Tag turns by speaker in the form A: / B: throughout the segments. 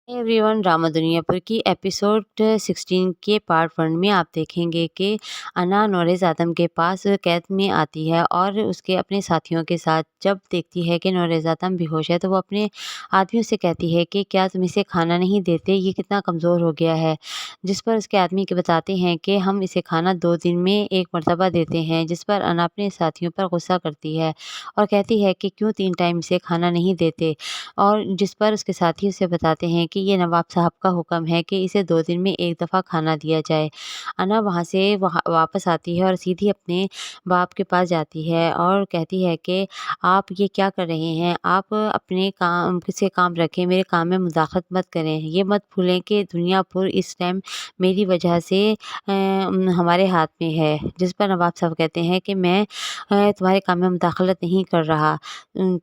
A: Every one, drama Duniyapur की episode 16 के part 1 में आप देखेंगे कि अना नौरेज़ आदम के पास कैद में आती है और उसके अपने साथियों के साथ जब देखती है कि नौरेज़ आदम बेहोश है तो वो अपने आदमियों से कहती है कि क्या तुम इसे खाना नहीं देते, ये कितना कमज़ोर हो गया है। जिस पर उसके आदमी के बताते हैं कि हम इसे खाना 2 दिन में 1 मरतबा देते हैं। जिस पर अना अपने साथियों पर गुस्सा करती है और कहती है कि क्यों 3 टाइम इसे खाना नहीं देते। और जिस पर उसके साथी उसे बताते हैं कि ये नवाब साहब का हुक्म है कि इसे 2 दिन में 1 दफ़ा खाना दिया जाए। अना वहाँ से वापस आती है और सीधी अपने बाप के पास जाती है और कहती है कि आप ये क्या कर रहे हैं? आप अपने काम से काम रखें, मेरे काम में मुदाखलत मत करें। ये मत भूलें कि दुनियापुर इस टाइम मेरी वजह से हमारे हाथ में है। जिस पर नवाब साहब कहते हैं कि मैं तुम्हारे काम में मुदाखलत नहीं कर रहा।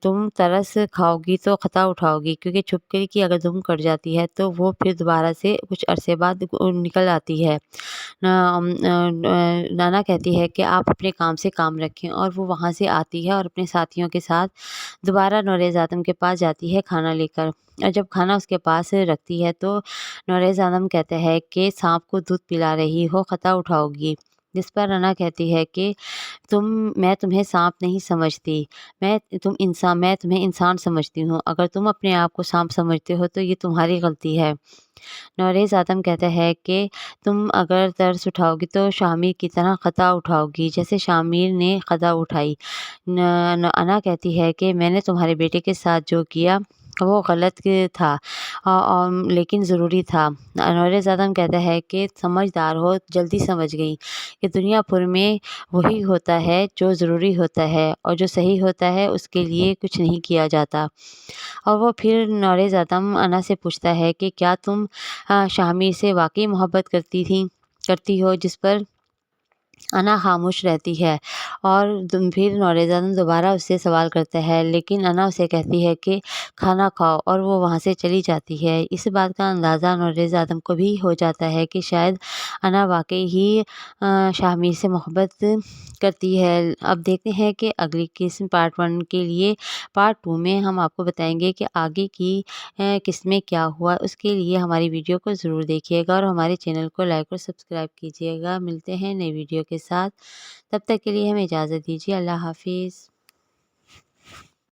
A: तुम तरस खाओगी तो खता उठाओगी, क्योंकि छुपके की अगर दुम कट जाती है तो वो फिर दोबारा से कुछ अरसे बाद निकल आती है। नाना कहती है कि आप अपने काम से काम रखें और वो वहाँ से आती है और अपने साथियों के साथ दोबारा नौरेज़ आदम के पास जाती है खाना लेकर। और जब खाना उसके पास रखती है तो नौरेज़ आदम कहता है कि सांप को दूध पिला रही हो, खता उठाओगी। जिस पर रना कहती है कि मैं तुम्हें सांप नहीं समझती, मैं तुम्हें इंसान समझती हूँ। अगर तुम अपने आप को सांप समझते हो तो ये तुम्हारी गलती है। नौरेज़ आदम कहता है कि तुम अगर तरस उठाओगी तो शामिर की तरह खता उठाओगी, जैसे शामिर ने खता उठाई। अना कहती है कि मैंने तुम्हारे बेटे के साथ जो किया वो गलत था लेकिन ज़रूरी था। नौरेज़ आदम कहता है कि समझदार हो, जल्दी समझ गई कि दुनियापुर में वही होता है जो ज़रूरी होता है और जो सही होता है उसके लिए कुछ नहीं किया जाता। और वो फिर नौरेज़ आदम अना से पूछता है कि क्या तुम शामिर से वाक़ई मोहब्बत करती हो? जिस पर अना खामोश रहती है और फिर नौरेज़ आदम दोबारा उससे सवाल करता है, लेकिन अना उसे कहती है कि खाना खाओ और वो वहाँ से चली जाती है। इस बात का अंदाज़ा नौरेज़ आदम को भी हो जाता है कि शायद अना वाक़ई ही शामिर से मोहब्बत करती है। अब देखते हैं कि अगली किस्म पार्ट 1 के लिए पार्ट 2 में हम आपको बताएँगे कि आगे की किस्त में क्या हुआ। उसके लिए हमारी वीडियो को ज़रूर देखिएगा और हमारे चैनल को लाइक और सब्सक्राइब कीजिएगा। मिलते हैं नई वीडियो के साथ, तब तक के लिए हमें इजाज़त दीजिए। अल्लाह हाफ़िज़।